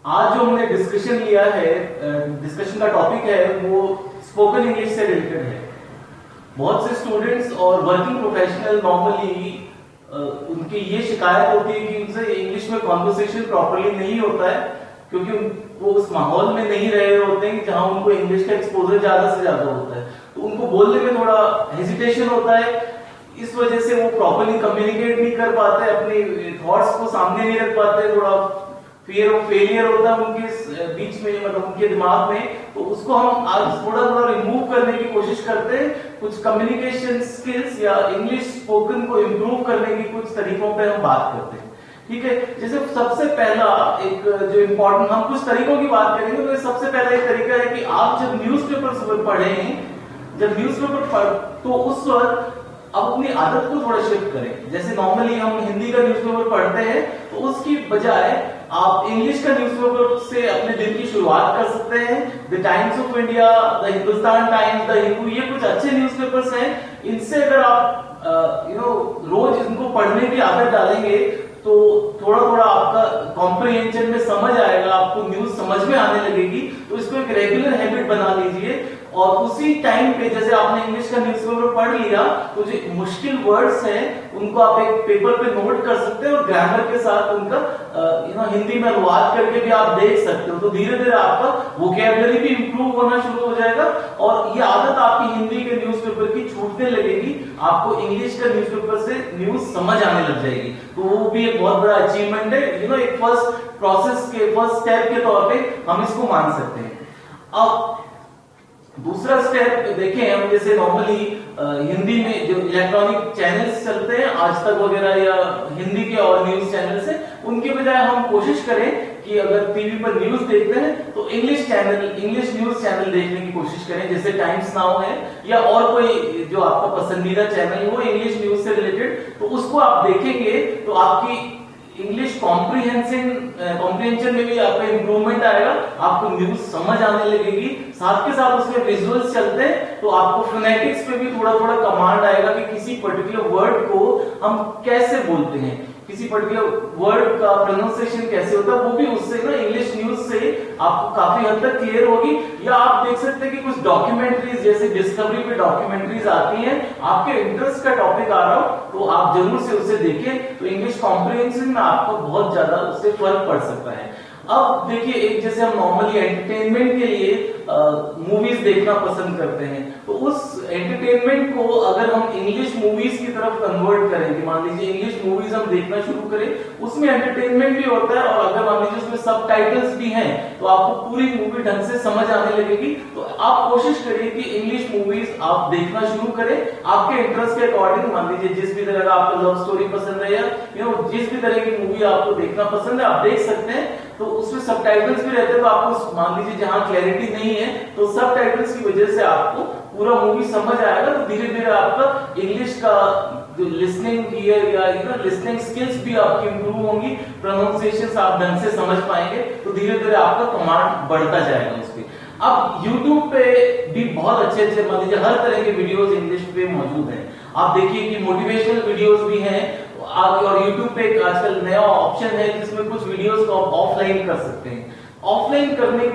आज जो हमने डिस्कशन लिया है, डिस्कशन का टॉपिक है वो स्पोकन इंग्लिश से रिलेटेड है। बहुत से स्टूडेंट्स और वर्किंग प्रोफेशनल नॉर्मली उनकी ये शिकायत होती है कि उनसे इंग्लिश में कॉन्वर्सेशन प्रॉपरली नहीं होता है, क्योंकि वो उस माहौल में नहीं रहे होते हैं जहां उनको इंग्लिश का एक्सपोजर ज्यादा से ज्यादा होता है, तो उनको बोलने में थोड़ा हेजिटेशन होता है। इस वजह से वो प्रॉपरली कम्युनिकेट नहीं कर पाते, अपने थॉट्स को सामने नहीं रख पाते, थोड़ा फियर ऑफ फेलियर होता है उनके बीच में, मतलब उनके दिमाग में। तो उसको हम आज थोड़ा थोड़ा रिमूव करने की कोशिश करते हैं। कुछ कम्युनिकेशन स्किल्स या इंग्लिश स्पोकन को इम्प्रूव करने की कुछ तरीकों पे हम बात करते हैं, ठीक है। जैसे सबसे पहला एक जो इम्पोर्टेंट, हम कुछ तरीकों की बात करेंगे, तो सबसे पहला एक तरीका है कि आप जब न्यूज़पेपर पढ़ें, जब न्यूज़पेपर तो उस वक्त अब अपनी आदत को थोड़ा शिफ्ट करें। जैसे नॉर्मली हम हिंदी का न्यूज़पेपर पढ़ते हैं, तो उसकी बजाय आप इंग्लिश का न्यूज़पेपर से अपने दिन की शुरुआत कर सकते हैं। The times of India, the Hindustan times, the Hindu, ये कुछ अच्छे न्यूज़पेपर्स हैं। इनसे अगर आप रोज इनको पढ़ने की आदत डालेंगे तो थोड़ा थोड़ा आपका कॉम्प्रिहेंशन में समझ आएगा, आपको न्यूज समझ में आने लगेगी। तो इसको एक रेगुलर हैबिट बना लीजिए, और उसी टाइम पे जैसे आपने इंग्लिश का न्यूज़पेपर पढ़ लिया, तो जो मुश्किल वर्ड्स हैं उनको आप एक पेपर पे नोट कर सकते हैं, और ग्रामर के साथ उनका हिंदी में अनुवाद करके भी आप देख सकते हो। तो धीरे धीरे आपका वोकैबुलरी भी इंप्रूव होना शुरू हो जाएगा, और ये आदत आपकी हिंदी के न्यूज़पेपर की छूटने लगेगी। आपको इंग्लिश का न्यूज़पेपर से न्यूज समझ आने लग जाएगी। तो वो भी एक बहुत बड़ा अचीवमेंट है, एक फर्स्ट प्रोसेस के फर्स्ट स्टेप के तौर पे हम इसको मान सकते हैं। अब दूसरा स्टेप देखें हम, जैसे नॉर्मली हिंदी में जो इलेक्ट्रॉनिक चैनल्स चलते हैं, आज तक वगैरह या हिंदी के और न्यूज चैनल्स हैं, उनके बजाय हम कोशिश करें कि अगर टीवी पर न्यूज देखते हैं तो इंग्लिश न्यूज चैनल देखने की कोशिश करें। जैसे टाइम्स नाउ है या और कोई जो आपका पसंदीदा चैनल हो इंग्लिश न्यूज से रिलेटेड, तो उसको आप देखेंगे तो आपकी इंग्लिश कॉम्प्रिहेंशन में भी आपका इंप्रूवमेंट आएगा, आपको न्यूज समझ आने लगेगी। साथ के साथ उसमें विजुअल्स चलते हैं, तो आपको फोनेटिक्स पे भी थोड़ा थोड़ा कमांड आएगा कि किसी पर्टिकुलर वर्ड को हम कैसे बोलते हैं, किसी पर्टिकुलर वर्ड का प्रोनाउंसिएशन कैसे होता है, वो भी उससे ना इंग्लिश न्यूज से आपको काफी हद तक क्लियर होगी। या आप देख सकते हैं कि कुछ डॉक्यूमेंट्रीज, जैसे डिस्कवरी पे डॉक्यूमेंट्रीज आती हैं, आपके इंटरेस्ट का टॉपिक आ रहा हो तो आप जरूर से उसे देखें, तो इंग्लिश कॉम्प्रिहेंशन में आपको बहुत ज्यादा उससे फर्क पड़ सकता है। अब देखिए, एक जैसे हम नॉर्मली एंटरटेनमेंट के लिए मूवीज देखना पसंद करते हैं, तो उस एंटरटेनमेंट को अगर हम इंग्लिश मूवीज की तरफ कन्वर्ट करें, मान लीजिए इंग्लिश मूवीज हम देखना शुरू करें, उसमें एंटरटेनमेंट भी होता है, और अगर मान लीजिए उसमें सबटाइटल्स भी हैं, तो आपको पूरी मूवी ढंग से समझ आने लगेगी। तो आप कोशिश करिए कि इंग्लिश मूवीज आप देखना शुरू करें, आपके इंटरेस्ट के अकॉर्डिंग। मान लीजिए जिस भी तरह का आपको लव स्टोरी पसंद है, या जिस भी तरह की मूवी आपको देखना पसंद है, आप देख सकते हैं। तो उसमें सबटाइटल्स भी रहते हैं, तो आपको मान लीजिए जहां क्लैरिटी नहीं है, तो सबटाइटल्स की वजह से आपको पूरा मूवी समझ आएगा। तो धीरे धीरे आपका इंग्लिश का जो लिसनिंग गियर या लिसनिंग स्किल्स भी आपकी इंप्रूव होंगी, प्रोनाउंसिएशंस आप ढंग से समझ पाएंगे, तो धीरे धीरे आपका कमांड बढ़ता जाएगा उस पे। अब YouTube पे भी बहुत अच्छे मान लीजिए हर तरह के वीडियोस इंग्लिश पे मौजूद हैं। आप देखिए कि मोटिवेशनल वीडियोस भी हैं, और YouTube पे एक आजकल नया ऑप्शन है जिसमें कुछ वीडियोस को आप ऑफलाइन कर सकते हैं। ऑफलाइन करने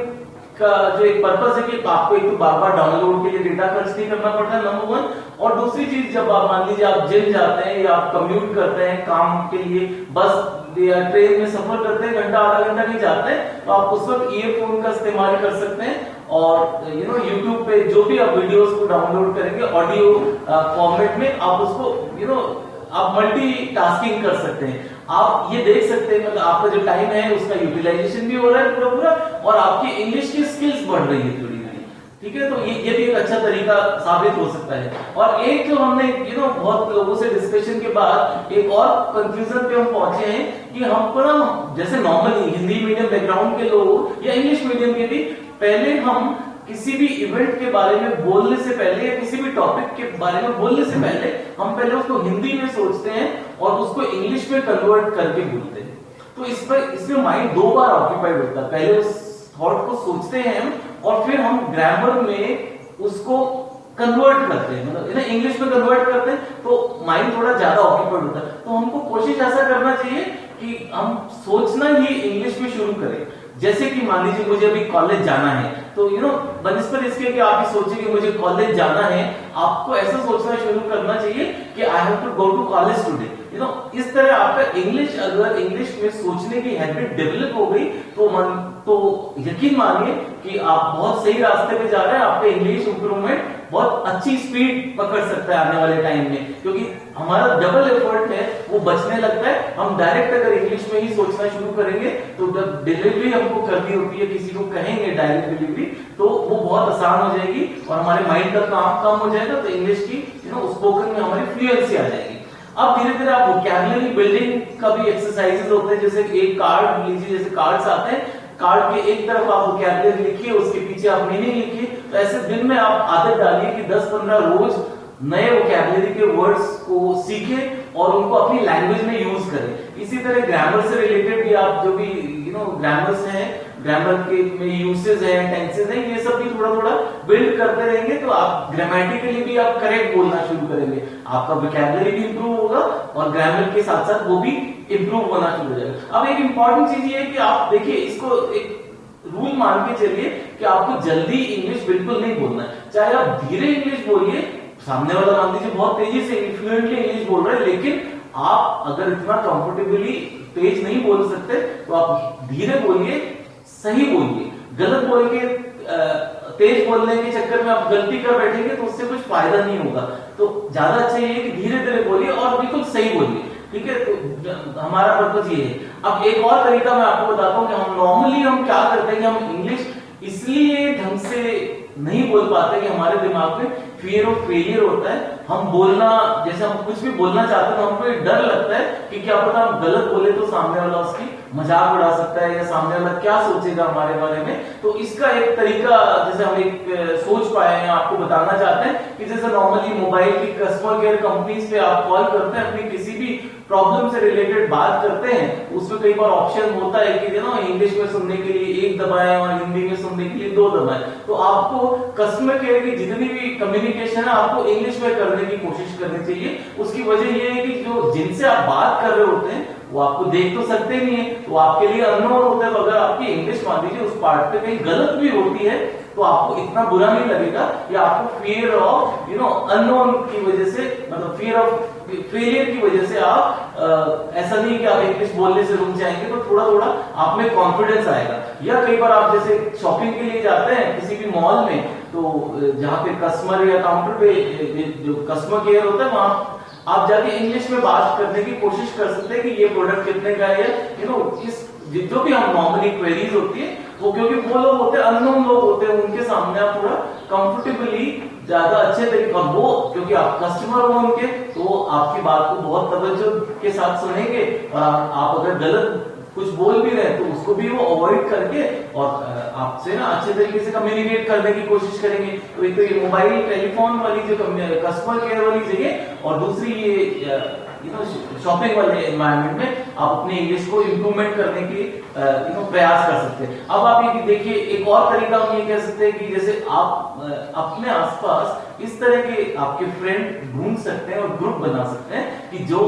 का जो एक पर्पस है कि आपको एक तो बार बार डाउनलोड के लिए डेटा खर्च नहीं करना पड़ता है, नंबर वन। और दूसरी चीज, जब आप मान लीजिए आप जिम जाते हैं या आप कम्यूट करते हैं काम के लिए, बस या ट्रेन में सफर करते हैं, घंटा आधा घंटा नहीं जाते हैं, तो आप उस वक्त ईयरफोन का इस्तेमाल कर सकते हैं, और YouTube पे जो भी आप वीडियोस को डाउनलोड करेंगे ऑडियो फॉर्मेट में, आप उसको आप मल्टीटास्किंग कर सकते हैं। आप ये देख सकते हैं, मतलब आपका जो टाइम है उसका यूटिलाइजेशन भी हो रहा है पूरा, और आपकी इंग्लिश की स्किल्स बढ़ रही है थोड़ी थोड़ी, ठीक है। तो ये भी एक अच्छा तरीका साबित हो सकता है। और एक जो हमने बहुत लोगों से डिस्कशन के बाद एक और कंक्लूजन पे हम पहुंचे हैं कि हमको ना, जैसे नॉर्मली हिंदी मीडियम बैकग्राउंड के लोग या इंग्लिश मीडियम के भी, पहले हम किसी भी इवेंट के बारे में बोलने से पहले या किसी भी टॉपिक के बारे में बोलने से पहले हम पहले उसको हिंदी में सोचते हैं और उसको इंग्लिश में कन्वर्ट करके बोलते हैं। तो इसमें माइंड दो बार ऑक्यूपाइड होता है। पहले उस थॉट को सोचते हैं हम, और फिर हम ग्रामर में उसको कन्वर्ट करते हैं, मतलब इंग्लिश में कन्वर्ट करते हैं, तो माइंड थोड़ा ज्यादा ऑक्यूपाइड होता है। तो हमको कोशिश ऐसा करना चाहिए कि हम सोचना ही इंग्लिश में शुरू करें। जैसे कि मान लीजिए मुझे अभी कॉलेज जाना है, तो बनिस्पत इसके कि आप सोचिए कि मुझे कॉलेज जाना है, आपको ऐसा सोचना शुरू करना चाहिए कि I have to go to college today. इस तरह आपका इंग्लिश, अगर इंग्लिश में सोचने की हैबिट डेवलप हो गई तो यकीन मानिए कि आप बहुत सही रास्ते पे जा रहे हैं। आपका इंग्लिश इंप्रूवमेंट बहुत अच्छी स्पीड पकड़ सकता है आने वाले टाइम में, क्योंकि हमारा डबल एफर्ट है वो बचने लगता है। हम डायरेक्ट अगर इंग्लिश में ही सोचना शुरू करेंगे तो जब डिलीवरी हमको करनी होती है, किसी को कहेंगे डायरेक्ट डिलीवरी, तो वो बहुत आसान हो जाएगी और हमारे माइंड का काम कम हो जाएगा, तो इंग्लिश की स्पोकन में हमारी फ्लुएंसी आ जाएगी। अब धीरे धीरे आप वोकैबुलरी बिल्डिंग का भी एक्सरसाइजेस होते हैं। जैसे एक कार्ड लीजिए, जैसे कार्ड्स आते हैं, कार्ड के एक तरफ आप वोकैबुलरी लिखिए, उसके पीछे आप मीनिंग लिखिए। तो ऐसे दिन में आप आदत डालिए कि 10-15 रोज नए वोकैबुलरी के वर्ड्स को सीखें और उनको अपनी लैंग्वेज में यूज करें। इसी तरह ग्रामर से रिलेटेड भी आप जो भी ग्रामर्स हैं, ग्रामर के में यूसेज हैं, टेंसेज हैं, ये सब भी थोड़ा थोड़ा बिल्ड करते रहेंगे तो आप ग्रामेटिकली भी आप करेक्ट बोलना शुरू करेंगे। आपका वोकैबुलरी भी इंप्रूव होगा और ग्रामर के साथ साथ वो भी इंप्रूव होना शुरू हो जाएगा। अब एक इंपॉर्टेंट चीज ये है कि आप देखिए, इसको एक रूल मान के चलिए कि आपको जल्दी इंग्लिश बिल्कुल नहीं बोलना है। चाहे आप धीरे इंग्लिश बोलिए, सामने वाला मान लीजिए बहुत तेजी से फ्लुएंटली इंग्लिश बोल रहा है, लेकिन आप अगर इतना कंफर्टेबली तेज नहीं बोल सकते तो आप धीरे बोलिए, सही बोलिए। गलत बोल के तेज बोलने के चक्कर में आप गलती कर बैठेंगे तो उससे कुछ फायदा नहीं होगा। तो ज्यादा अच्छा ये है कि धीरे धीरे बोलिए और बिल्कुल सही बोलिए, ठीक है। तो हमारा पर्पज ये है। अब एक और तरीका मैं आपको बताता हूँ कि हम नॉर्मली क्या करते हैं कि हम इंग्लिश इसलिए ढंग से नहीं बोल पाते कि हमारे दिमाग में फियर ऑफ फेलियर होता है। हम बोलना, जैसे हम कुछ भी बोलना चाहते हैं तो हमको डर लगता है कि क्या पता हम गलत बोले तो सामने वाला उसकी मजाक उड़ा सकता है या सामने वाला क्या सोचेगा हमारे बारे में। तो इसका एक तरीका, जैसे हम एक सोच पाए हैं, आपको बताना चाहते हैं कि जैसे नॉर्मली मोबाइल की कस्टमर केयर कंपनीज पे आप कॉल करते हैं, अपनी किसी भी प्रॉब्लम से रिलेटेड बात करते हैं, उसमें कई बार ऑप्शन होता है कि इंग्लिश में सुनने के लिए 1 दबाएं और हिंदी में सुनने के लिए 2 दबाएं। तो आपको कस्टमर केयर की जितनी भी कम्युनिकेशन है आपको इंग्लिश में करने की कोशिश करनी चाहिए। उसकी वजह यह है कि जो जिनसे आप बात कर रहे होते हैं वो आपको देख तो सकते नहीं है, तो आपके लिए अननोन होता है। तो अगर आपकी इंग्लिश मान लीजिए उस पार्ट पे कहीं गलत भी होती है तो आपको इतना बुरा नहीं लगेगा, या आपको फियर ऑफ अननोन की वजह से, मतलब फियर ऑफ फेलियर की वजह से आप ऐसा नहीं कि आप इंग्लिश बोलने से रुक जाएंगे, तो थोड़ा थोड़ा आप में कॉन्फिडेंस आएगा। या कई बार आप जैसे शॉपिंग के लिए जाते हैं किसी भी मॉल में, तो जहाँ पे कस्टमर या काउंटर पे जो कस्टमर केयर होता है वहां आप जाके इंग्लिश में बात करने की कोशिश कर सकते हैं कि ये प्रोडक्ट कितने का है। इस जो भी हम नॉर्मली क्वेरीज होती है वो, क्योंकि वो लोग होते हैं अननोन लोग होते हैं, उनके सामने आप थोड़ा कंफर्टेबली ज्यादा अच्छे तरीके, और वो क्योंकि आप कस्टमर हो उनके, तो आपकी बात को बहुत तवज्जो के साथ सुनेंगे और आप अगर गलत कुछ बोल भी रहे तो उसको भी वो अवॉइड करके और आपसे अच्छे तरीके से कम्युनिकेट करने की कोशिश करेंगे। तो एक तो ये मोबाइल टेलीफोन वाली जो कस्टमर केयर वाली जगह, और दूसरी ये शॉपिंग वाले एनवायरनमेंट में आप अपने इंग्लिश को इंप्रूवमेंट करने के प्रयास कर सकते हैं। अब आप ये देखिए, एक और तरीका हम ये कह सकते हैं कि जैसे आप अपने आसपास इस तरह के आपके फ्रेंड ढूंढ सकते हैं और ग्रुप बना सकते हैं कि जो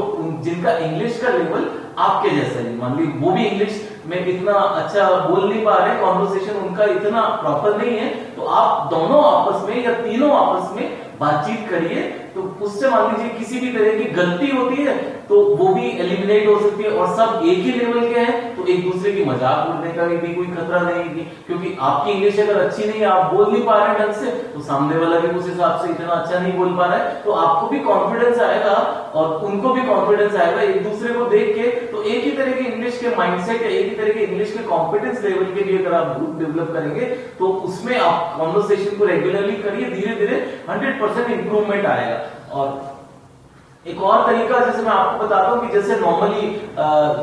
जिनका इंग्लिश का लेवल आपके जैसा ही, मान ली वो भी इंग्लिश में इतना अच्छा बोल नहीं पा रहे, कॉन्वर्सेशन उनका इतना प्रॉपर नहीं है, तो आप दोनों आपस में या तीनों आपस में बातचीत करिए। तो उससे मान लीजिए किसी भी तरह की गलती होती है तो वो भी एलिमिनेट हो सकती है, और सब एक ही लेवल के हैं तो एक दूसरे की मजाक उड़ने का भी कोई खतरा नहीं है, क्योंकि आपकी इंग्लिश अगर अच्छी नहीं है, आप बोल नहीं पा रहे हैं ढंग से, तो सामने वाला भी उस हिसाब से इतना अच्छा नहीं बोल पा रहा है, तो आपको भी कॉन्फिडेंस आएगा और उनको भी कॉन्फिडेंस आएगा एक दूसरे को देख के। तो एक ही तरह के इंग्लिश के माइंडसेट या एक ही तरह के इंग्लिश के कॉम्पिटेंस लेवल के लिए अगर आप ग्रुप डेवलप करेंगे तो उसमें आप कॉन्वर्सेशन को रेगुलरली करिए, धीरे धीरे 100% इंप्रूवमेंट आएगा। और एक और तरीका जैसे मैं आपको बताता हूँ कि जैसे नॉर्मली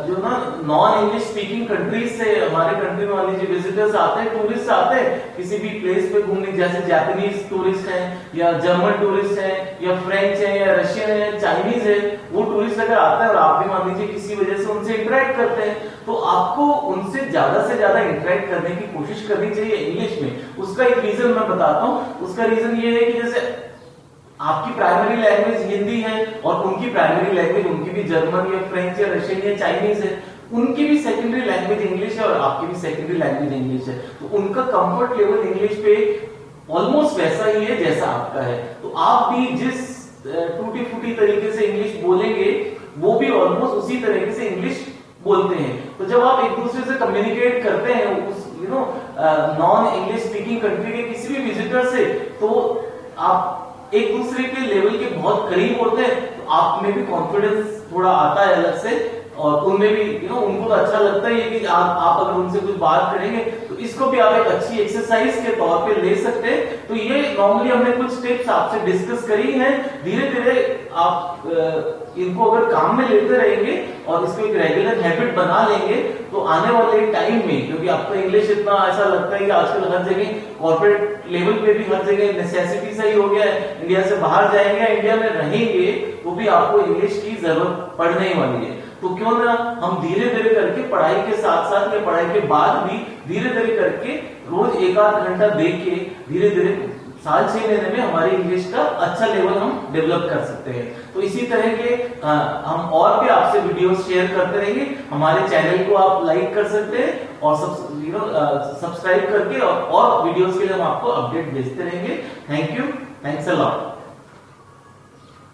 जो नॉन इंग्लिश स्पीकिंग कंट्रीज से हमारे कंट्री में मान लीजिए विजिटर्स आते हैं, टूरिस्ट आते हैं किसी भी प्लेस पे घूमने, जैसे जापानीज टूरिस्ट हैं या जर्मन टूरिस्ट हैं या फ्रेंच हैं या रशियन है, चाइनीज है, वो टूरिस्ट अगर आता है और आप भी मान लीजिए किसी वजह से उनसे इंटरेक्ट करते हैं, तो आपको उनसे ज्यादा इंटरेक्ट करने की कोशिश करनी चाहिए इंग्लिश में। उसका एक रीजन मैं बताता हूँ। उसका रीजन ये है कि जैसे आपकी प्राइमरी लैंग्वेज हिंदी है और उनकी प्राइमरी लैंग्वेज उनकी भी जर्मन या फ्रेंच या रशियन या चाइनीज है, उनकी भी सेकेंडरी लैंग्वेज इंग्लिश है और आपकी भी सेकेंडरी लैंग्वेज इंग्लिश है, तो उनका कंफर्ट लेवल इंग्लिश पे ऑलमोस्ट वैसा ही है जैसा आपका है। तो आप भी जिस टूटी फूटी तरीके से इंग्लिश बोलेंगे वो भी ऑलमोस्ट उसी तरीके से इंग्लिश बोलते हैं। तो जब आप एक दूसरे से कम्युनिकेट करते हैं उस नॉन इंग्लिश स्पीकिंग कंट्री के किसी भी विजिटर से, तो आप एक दूसरे के लेवल के बहुत करीब होते हैं, तो आप में भी कॉन्फिडेंस थोड़ा आता है अलग से, और उनमें भी उनको तो अच्छा लगता है कि आप अगर उनसे कुछ बात करेंगे, तो इसको भी आप एक अच्छी एक्सरसाइज के तौर पे ले सकते हैं। तो ये नॉर्मली हमने कुछ टिप्स आपसे डिस्कस करी हैं। धीरे धीरे आप इनको अगर काम में लेते रहेंगे और इसको एक रेगुलर हैबिट बना लेंगे, तो आने वाले टाइम में, क्योंकि आपको इंग्लिश इतना ऐसा लगता है कि आजकल हर जगह कॉर्पोरेट लेवल पे भी हर जगह नेसेसिटी सा ही हो गया है, इंडिया से बाहर जाएंगे, इंडिया में रहेंगे तो भी आपको इंग्लिश की जरूरत पड़ने ही वाली है। तो क्यों ना हम धीरे धीरे करके पढ़ाई के साथ साथ या पढ़ाई के बाद भी धीरे धीरे करके रोज 1-8 घंटा दे के धीरे धीरे साल 6 महीने में हमारी इंग्लिश का अच्छा लेवल हम डेवलप कर सकते हैं। तो इसी तरह के हम और भी आपसे वीडियोस शेयर करते रहेंगे। हमारे चैनल को आप लाइक कर सकते हैं और सब्सक्राइब करके और वीडियोस के लिए हम आपको अपडेट भेजते रहेंगे। Thank you, thanks a lot.